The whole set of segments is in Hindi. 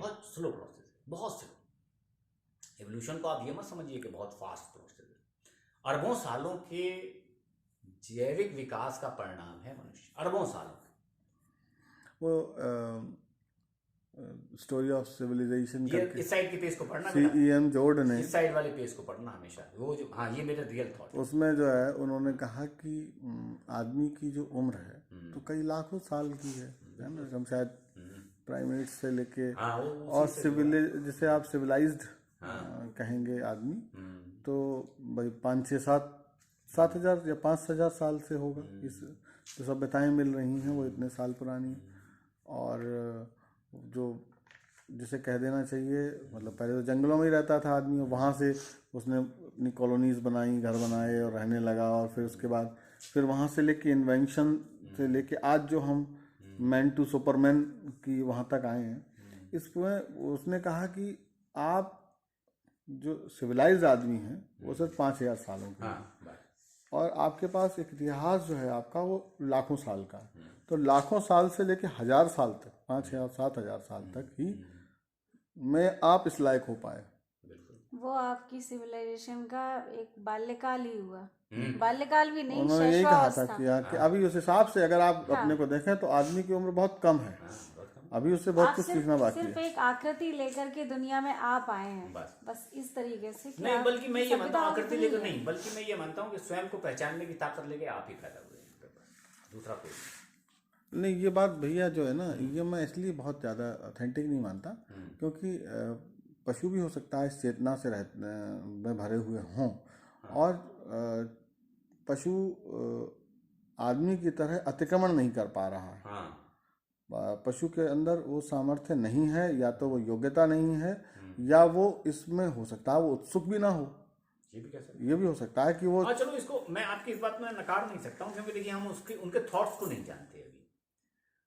बहुत स्लो प्रोसेस है, बहुत स्लो। एवोल्यूशन को आप ये मत समझिए कि बहुत फास्ट प्रोसेस है। अरबों सालों के जैविक विकास का परिणाम है मनुष्य, अरबों सालों का। वो स्टोरी ऑफ सिविलाइजेशन ये करके इस साइड के पेज को पढ़ना C.E.M. जोर्ड ने, इस साइड वाले पेज को पढ़ना हमेशा, वो जो, हाँ ये मेरा रियल थॉट। उसमें जो है उन्होंने कहा कि आदमी की जो उम्र है तो कई लाखों साल की है ना, हम शायद प्राइमेट से लेके हाँ, और जिसे आप सिविलाइज्ड कहेंगे आदमी, तो भाई 5-6-7 7 हज़ार या 5 हज़ार साल से होगा। इस जो सभ्यताएं मिल रही हैं वो इतने साल पुरानी हैं। और जो जिसे कह देना चाहिए, मतलब पहले तो जंगलों में ही रहता था आदमी, और वहाँ से उसने अपनी कॉलोनीज बनाई, घर बनाए और रहने लगा। और फिर उसके बाद फिर वहाँ से लेके इन्वेंशन से लेके आज जो हम मैन टू सुपरमैन की वहाँ तक आए हैं, इसमें उसने कहा कि आप जो सिविलाइज्ड आदमी हैं वो सिर्फ 5 हज़ार सालों के हैं, और आपके पास एक इतिहास जो है आपका वो लाखों साल का है। तो लाखों साल से लेके 1,000 साल तक, 5,000-7,000 साल तक ही में आप इस लायक हो पाए। वो आपकी सिविलाइजेशन का एक बाल्यकाल ही हुआ। बाल्यकाल भी नहीं, उन्होंने यही कहा था शैशवावस्था। कि अभी उस हिसाब से अगर आप अपने को देखें तो आदमी की उम्र बहुत कम है, अभी उससे बहुत कुछ सीखना बाकी सिर्फ एक आकृति लेकर के दुनिया में आ पाए हैं, बस इस तरीके से। नहीं, बल्कि मैं ये मानता हूँ आकृति लेकर नहीं, बल्कि मैं ये मानता हूँ कि स्वयं को पहचानने की ताकत लेके आप ही पैदा हुए हैं, दूसरा कोई नहीं। ये बात भैया जो है ना, ये मैं इसलिए बहुत ज़्यादा ऑथेंटिक नहीं मानता, क्योंकि पशु भी हो सकता है इस चेतना से में भरे हुए हों, और पशु आदमी की तरह अतिक्रमण नहीं कर पा रहा है। पशु के अंदर वो सामर्थ्य नहीं है, या तो वो योग्यता नहीं है, या वो इसमें हो सकता है वो उत्सुक भी ना हो। ये भी हो सकता है कि वो, हाँ चलो, इसको मैं आपकी इस बात में नकार नहीं सकता हूँ, क्योंकि देखिए हम उनके थॉट्स को नहीं जानते अभी।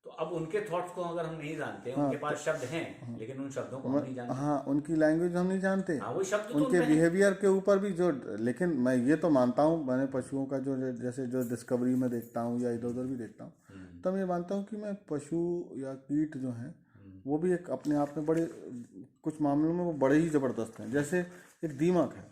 तो अब उनके थॉट्स को अगर हम नहीं जानते, उनके पास शब्द हैं लेकिन उन शब्दों को हम नहीं जानते। हाँ, उनकी लैंग्वेज हम नहीं जानते, वो शब्द तो उनके बिहेवियर के ऊपर भी जो, लेकिन मैं ये तो मानता हूँ, मैंने पशुओं का जो जैसे जो डिस्कवरी में देखता हूँ या इधर उधर भी देखता हूँ, तब ये मानता हूँ कि मैं पशु या कीट जो हैं वो भी एक अपने आप में बड़े, कुछ मामलों में वो बड़े ही ज़बरदस्त हैं। जैसे एक दीमक है,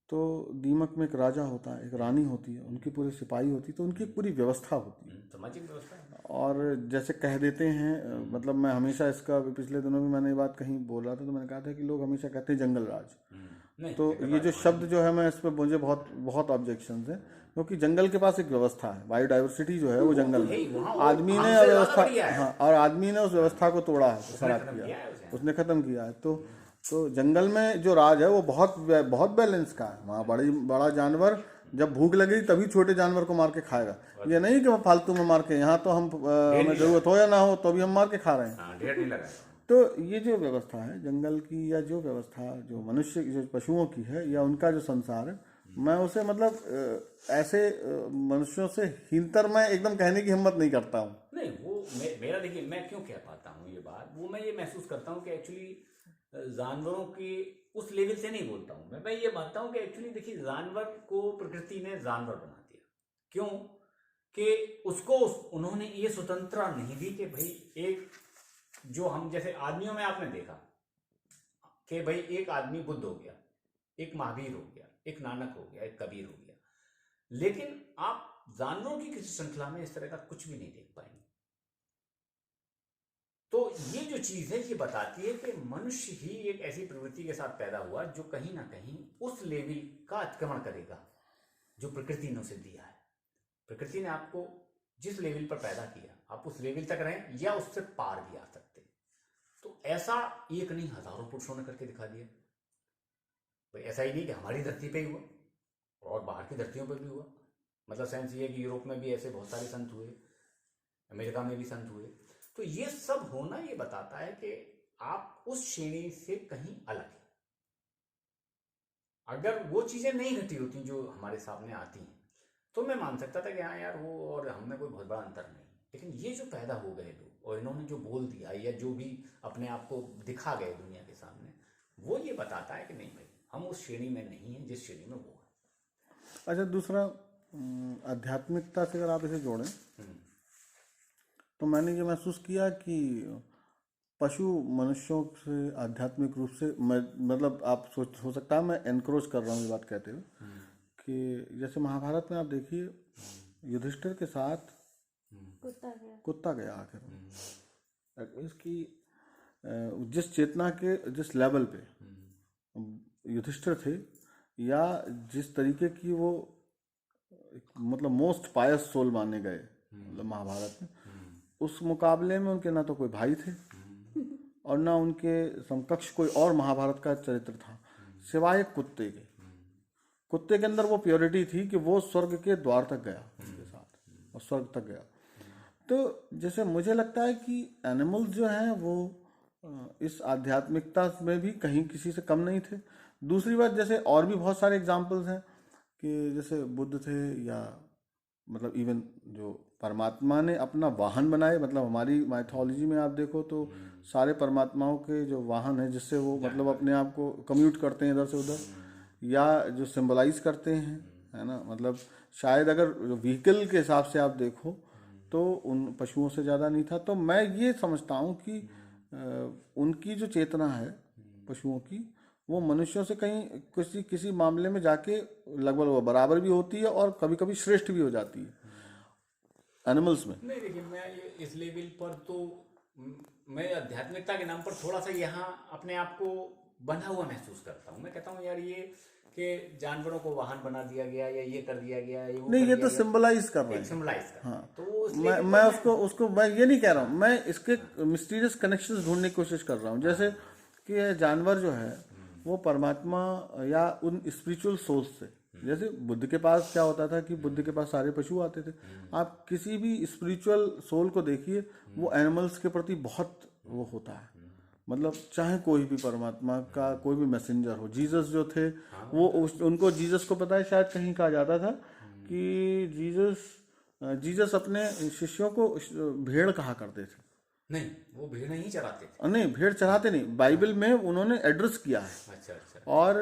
तो दीमक में एक राजा होता है, एक रानी होती है, उनकी पूरी सिपाही होती है, तो उनकी एक पूरी व्यवस्था होती है, सामाजिक व्यवस्था है। और जैसे कह देते हैं, मतलब मैं हमेशा इसका, पिछले दिनों भी मैंने ये बात कहीं बोल रहा था, तो मैंने कहा था कि लोग हमेशा कहते हैं जंगल राज। तो ये जो शब्द जो है, मैं इस पर मुझे बहुत बहुत ऑब्जेक्शंस हैं, क्योंकि जंगल के पास एक व्यवस्था है, बायोडाइवर्सिटी जो है वो जंगल में, आदमी ने व्यवस्था, हाँ, और आदमी ने उस व्यवस्था को तोड़ा है, खराब किया, उसने ख़त्म किया है। तो जंगल में जो राज है वो बहुत बहुत बैलेंस का है। वहाँ बड़ा जानवर जब भूख लगेगी तभी छोटे जानवर को मार के खाएगा, ये नहीं कि वो फालतू में मार के, यहाँ तो हम हमें जरूरत हो या ना हो तो भी हम मार के खा रहे हैं। ढेर नहीं लगा। तो ये जो व्यवस्था है जंगल की, या जो व्यवस्था जो मनुष्य जो पशुओं की है, या उनका जो संसार है, मैं उसे मतलब ऐसे मनुष्यों से हीनतर मैं एकदम कहने की हिम्मत नहीं करता हूँ। नहीं, वो मेरा देखिए, मैं क्यों कह पाता हूँ ये बात, वो मैं ये महसूस करता हूँ कि एक्चुअली जानवरों की उस लेवल से नहीं बोलता हूँ मैं ये मानता हूँ कि एक्चुअली देखिए, जानवर को प्रकृति ने जानवर बना दिया। क्यों? कि उसको उन्होंने ये स्वतंत्रता नहीं दी कि भाई एक, जो हम जैसे आदमियों में आपने देखा कि भाई एक आदमी बुद्ध हो गया, एक महावीर हो गया, एक नानक हो गया, एक कबीर हो गया, लेकिन आप जानवरों की किसी श्रृंखला में इस तरह का कुछ भी नहीं देख पाएंगे। तो ये जो चीज है ये बताती है कि मनुष्य ही एक ऐसी प्रवृत्ति के साथ पैदा हुआ जो कहीं ना कहीं उस लेवल का अतिक्रमण करेगा जो प्रकृति ने उसे दिया है। प्रकृति ने आपको जिस लेवल पर पैदा किया, आप उस लेवल तक रहें या उससे पार भी आ सकते। तो ऐसा एक नहीं, हजारों पुरुषों ने करके दिखा दिया। तो ऐसा ही नहीं कि हमारी धरती पे ही हुआ, और बाहर की धरतियों पर भी हुआ। मतलब सेंस ये है कि यूरोप में भी ऐसे बहुत सारे संत हुए, अमेरिका में भी संत हुए। तो ये सब होना ये बताता है कि आप उस श्रेणी से कहीं अलग हैं। अगर वो चीजें नहीं घटी होती जो हमारे सामने आती हैं तो मैं मान सकता था कि हाँ यार, वो और हम में कोई बहुत बड़ा अंतर नहीं। लेकिन ये जो पैदा हो गए लोग और इन्होंने जो बोल दिया या जो भी अपने आप को दिखा गए दुनिया के सामने, वो ये बताता है कि नहीं भाई, हम उस श्रेणी में नहीं हैं जिस श्रेणी में वो है। अच्छा, दूसरा आध्यात्मिकता से अगर आप इसे जोड़ें, तो मैंने ये महसूस किया कि पशु मनुष्यों से आध्यात्मिक रूप से मतलब आप हो सकता है मैं एनक्रोच कर रहा हूँ ये बात कहते हुए कि जैसे महाभारत में आप देखिए युधिष्ठिर के साथ कुत्ता गया आखिर में। इसकी जिस चेतना के जिस लेवल पे युधिष्ठिर थे या जिस तरीके की वो मतलब मोस्ट पायस सोल माने गए मतलब महाभारत में, उस मुकाबले में उनके ना तो कोई भाई थे और ना उनके समकक्ष कोई और महाभारत का चरित्र था सिवाय कुत्ते के। कुत्ते के अंदर वो प्योरिटी थी कि वो स्वर्ग के द्वार तक गया उनके साथ और स्वर्ग तक गया। तो जैसे मुझे लगता है कि एनिमल्स जो हैं वो इस आध्यात्मिकता में भी कहीं किसी से कम नहीं थे। दूसरी बात जैसे और भी बहुत सारे एग्जाम्पल्स हैं कि जैसे बुद्ध थे या मतलब इवन जो परमात्मा ने अपना वाहन बनाए, मतलब हमारी माइथोलॉजी में आप देखो तो सारे परमात्माओं के जो वाहन है जिससे वो मतलब अपने आप को कम्यूट करते हैं इधर से उधर या जो सिंबलाइज करते हैं, है ना। मतलब शायद अगर व्हीकल के हिसाब से आप देखो तो उन पशुओं से ज़्यादा नहीं था। तो मैं ये समझता हूँ कि उनकी जो चेतना है पशुओं की वो मनुष्यों से कहीं किसी मामले में जाके लगभग वो बराबर भी होती है और कभी कभी श्रेष्ठ भी हो जाती है एनिमल्स में। नहीं देखिए, मैं ये इस लेवल पर तो मैं आध्यात्मिकता के नाम पर थोड़ा सा यहाँ अपने आप को बंधा हुआ महसूस करता हूँ। मैं कहता हूँ यार ये कि जानवरों को वाहन बना दिया गया या ये कर दिया गया ये वो नहीं, कर ये दिया तो गया, सिंबलाइज कर रहे हैं। सिंबलाइज कर। हाँ, तो उस मैं लेवल मैं पर उसको मैं ये नहीं कह रहा हूँ, मैं इसके मिस्टीरियस कनेक्शंस ढूंढने की कोशिश कर रहा हूँ। जैसे कि ये जानवर जो है वो परमात्मा या उन स्पिरिचुअल सोर्स से, जैसे बुद्ध के पास क्या होता था कि बुद्ध के पास सारे पशु आते थे। आप किसी भी स्पिरिचुअल सोल को देखिए वो एनिमल्स के प्रति बहुत वो होता है, मतलब चाहे कोई भी परमात्मा का कोई भी मैसेंजर हो। जीसस जो थे वो उनको जीसस को पता है शायद कहीं कहा जाता था कि जीसस अपने शिष्यों को भेड़ कहा करते थे। नहीं, वो भेड़ नहीं चराते थे। नहीं, भेड़ चढ़ाते नहीं, बाइबल में उन्होंने एड्रेस किया है। अच्छा। और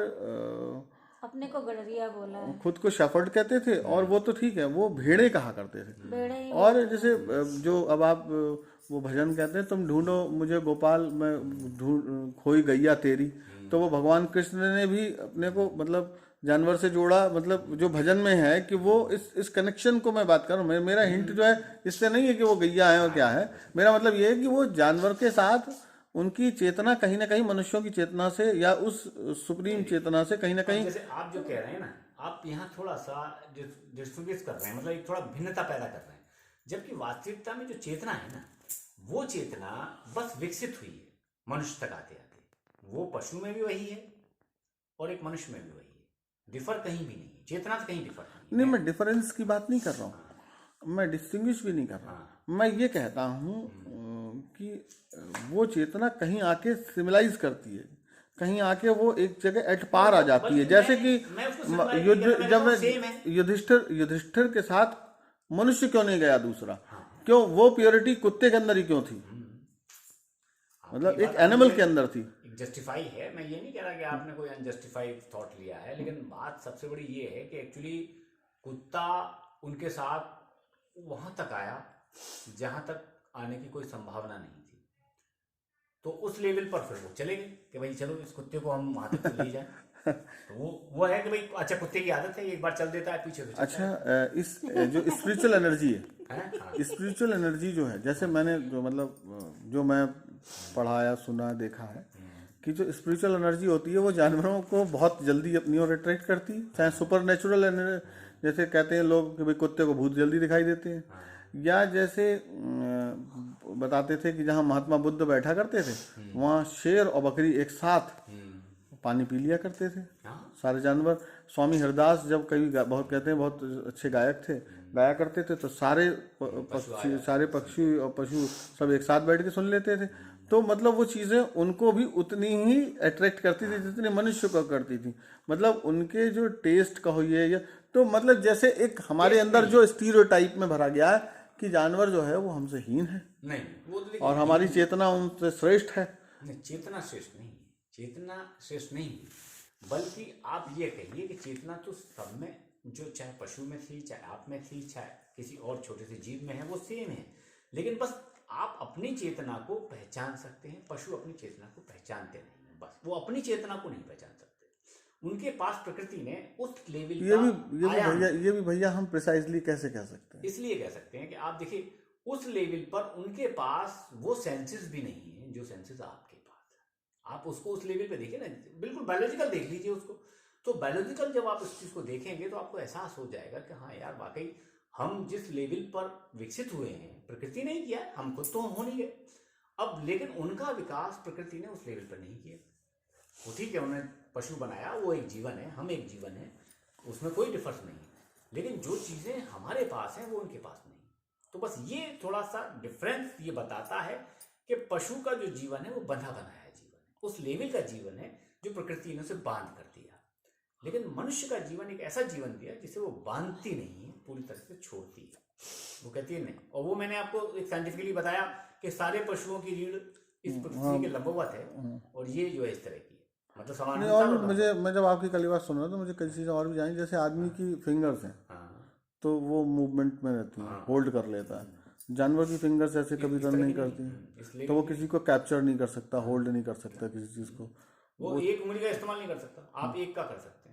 अपने को गडरिया बोला है, खुद को शेफर्ड कहते थे और वो तो ठीक है, वो भेड़े कहा करते थे। भेड़े ही और जैसे जो अब आप वो भजन कहते हैं तुम ढूंढो मुझे गोपाल मैं ढूंढ खोई गैया तेरी, तो वो भगवान कृष्ण ने भी अपने को मतलब जानवर से जोड़ा। मतलब जो भजन में है कि वो इस कनेक्शन को मैं बात कर रहा हूँ। मेरा हिंट जो है इससे नहीं है कि वो गैया है और क्या है, मेरा मतलब ये है कि वो जानवर के साथ उनकी चेतना कहीं ना कहीं मनुष्यों की चेतना से या उस सुप्रीम चेतना से कहीं ना कहीं। जैसे आप जो कह रहे हैं ना, आप यहाँ थोड़ा सा डिस्टिंग्विश कर रहे हैं, मतलब एक थोड़ा भिन्नता पैदा कर रहे हैं, जबकि वास्तविकता में जो चेतना है ना वो चेतना बस विकसित हुई है मनुष्य तक आते आते। वो पशु में भी वही है और एक मनुष्य में भी वही है, डिफर कहीं भी नहीं है, चेतना से कहीं डिफर नहीं, मैं डिफरेंस की बात नहीं कर रहा हूँ, मैं डिस्टिंग्विश भी नहीं कर रहा। मैं ये कहता हूँ कि वो चेतना कहीं आके सिविलाइज करती है, कहीं आके वो एक जगह एट पार आ जाती है। जैसे कि जब युधिष्ठिर के साथ मनुष्य क्यों नहीं गया दूसरा, क्यों वो प्योरिटी कुत्ते के अंदर ही क्यों थी, मतलब एक एनिमल के अंदर थी। जस्टिफाई है, मैं ये नहीं कह रहा कि आपने कोई अनजस्टिफाइड थॉट लिया है, लेकिन बात सबसे बड़ी ये है कि एक्चुअली कुत्ता उनके साथ वहां तक आया जहां तक आने की कोई संभावना नहीं थी। तो उस लेवल पर फिर वो चले गए कि भाई चलो इस कुत्ते को हम वहां तक ले जाए। तो वो है कि भाई अच्छा कुत्ते की आदत है, एक बार चल देता है पीछे से। अच्छा, इस जो स्पिरिचुअल एनर्जी है, स्पिरिचुअल एनर्जी जो है, जैसे मैंने जो मतलब जो मैं पढ़ाया सुना देखा है कि जो स्पिरिचुअल एनर्जी होती है वो जानवरों को बहुत जल्दी अपनी ओर अट्रैक्ट करती है। चाहे सुपर नेचुरल जैसे कहते हैं लोग कि भाई कुत्ते को भूत जल्दी दिखाई देते हैं, या जैसे बताते थे कि जहाँ महात्मा बुद्ध बैठा करते थे वहाँ शेर और बकरी एक साथ पानी पी लिया करते थे सारे जानवर। स्वामी हरदास जब कभी बहुत कहते हैं बहुत अच्छे गायक थे, गाया करते थे तो सारे पक्षी और पशु सब एक साथ बैठ के सुन लेते थे। तो मतलब वो चीज़ें उनको भी उतनी ही अट्रैक्ट करती थी जितनी मनुष्य को करती थी। मतलब उनके जो टेस्ट कहो ये तो मतलब जैसे एक हमारे अंदर जो स्टीरियोटाइप में भरा गया है कि जानवर जो है वो हमसे हीन है नहीं, वो और हमारी चेतना उनसे श्रेष्ठ है। नहीं, चेतना श्रेष्ठ नहीं, चेतना श्रेष्ठ नहीं, बल्कि आप ये कहिए कि चेतना तो सब में, जो चाहे पशु में थी, चाहे आप में थी, चाहे किसी और छोटे से जीव में है, वो सेम है। लेकिन बस आप अपनी चेतना को पहचान सकते हैं, पशु अपनी चेतना को पहचानते नहीं हैं। बस वो अपनी चेतना को नहीं पहचान सकते, उनके पास प्रकृति ने उस लेवल ये भी भैया हम प्रिसाइजली कैसे कह सकते हैं? इसलिए कह सकते हैं कि आप देखिए उस लेवल पर उनके पास वो सेंसेस भी नहीं है जो सेंसेस आपके पास है। आप उसको उस लेवल पे देखिए ना, बिल्कुल बायोलॉजिकल देख लीजिए उसको। तो बायोलॉजिकल जब आप इस चीज को देखेंगे तो आपको एहसास हो जाएगा कि हाँ यार, वाकई हम जिस लेवल पर विकसित हुए हैं प्रकृति ने ही किया है, हम खुद तो हो नहीं गए अब, लेकिन उनका विकास प्रकृति ने उस लेवल पर नहीं किया। वो ठीक है, उन्होंने पशु बनाया, वो एक जीवन है, हम एक जीवन है, उसमें कोई डिफरेंस नहीं है, लेकिन जो चीजें हमारे पास हैं वो उनके पास नहीं। तो बस ये थोड़ा सा डिफरेंस ये बताता है कि पशु का जो जीवन है वो बंधा बनाया जीवन है, उस लेवल का जीवन है जो प्रकृति ने उसे बांध कर दिया। लेकिन मनुष्य का जीवन एक ऐसा जीवन दिया जिसे वो बांधती नहीं है, पूरी तरह से छोड़ती है, वो कहती है नहीं। और वो मैंने आपको एक साइंटिफिकली बताया कि सारे पशुओं की रीढ़ इस प्रकृति के लंबवत है और ये जो है इस तरह की, मतलब समान। और मैं जब आपकी कल बात सुन रहा तो मुझे कई चीज़ें और भी जानी, जैसे आदमी की फिंगर्स हैं तो वो मूवमेंट में रहती हैं, होल्ड कर लेता है। जानवर की फिंगर्स ऐसे कभी रन नहीं करती, तो वो किसी को कैप्चर नहीं कर सकता, होल्ड नहीं कर सकता किसी चीज़ को। वो एक उंगली का इस्तेमाल नहीं कर सकता, आप एक का कर सकते हैं।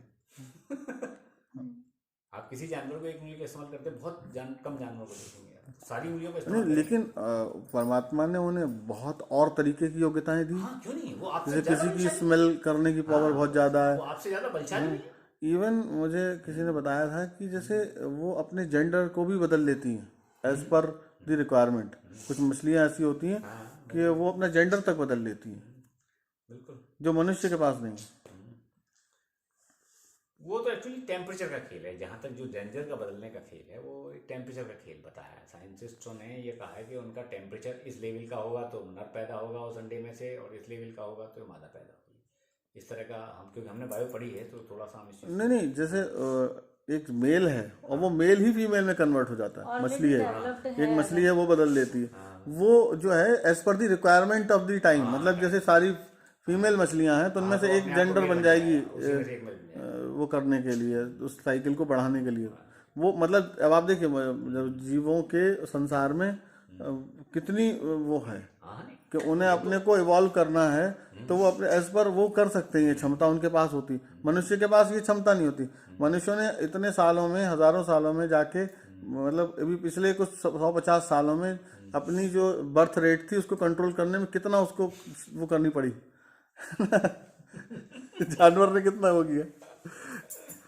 आप किसी जानवर को एक उंगली का इस्तेमाल करते हैं, बहुत कम जानवरों को देखेंगे, सारी उंगलियों का इस्तेमाल नहीं, लेकिन परमात्मा ने उन्हें बहुत और तरीके की योग्यताएं दी। हाँ, क्यों नहीं, वो आपसे जैसे किसी की स्मेल करने की पावर बहुत ज्यादा है, वो आपसे ज्यादा बलशाली है। इवन मुझे किसी ने बताया था कि जैसे वो अपने जेंडर को भी बदल लेती हैं एज पर द रिक्वायरमेंट। कुछ मछलियां ऐसी होती हैं कि वो अपना जेंडर तक बदल लेती हैं, बिल्कुल, जो मनुष्य के पास नहीं है। वो तो एक्चुअली टेम्परेचर का खेल है, जहाँ तक जो जेंडर का बदलने का खेल है वो एक टेम्परेचर का खेल बताया है। साइंटिस्टों ने ये कहा है कि उनका टेम्परेचर इस लेवल का होगा तो नर पैदा होगा उस अंडे में से, और इस लेवल का होगा तो मादा पैदा होगी। इस तरह का हम, क्योंकि हमने बायो पढ़ी है तो थोड़ा सा हम इस नहीं, जैसे एक मेल है और वो मेल ही फीमेल में कन्वर्ट हो जाता है। मछली है, एक मछली है, वो बदल लेती है। वो जो है as per the requirement of the time, मतलब जैसे सारी फीमेल मछलियां हैं तो उनमें से एक जेंडर बन जाएगी वो करने के लिए, उस साइकिल को बढ़ाने के लिए। वो मतलब अब आप देखिए जीवों के संसार में कितनी वो है कि उन्हें अपने को इवॉल्व करना है, तो वो अपने एज पर वो कर सकते हैं, ये क्षमता उनके पास होती। मनुष्य के पास ये क्षमता नहीं होती। मनुष्यों ने इतने सालों में, हजारों सालों में जाके, मतलब अभी पिछले कुछ 150 सालों में अपनी जो बर्थ रेट थी उसको कंट्रोल करने में कितना उसको वो करनी पड़ी। जानवर ने कितना हो गया।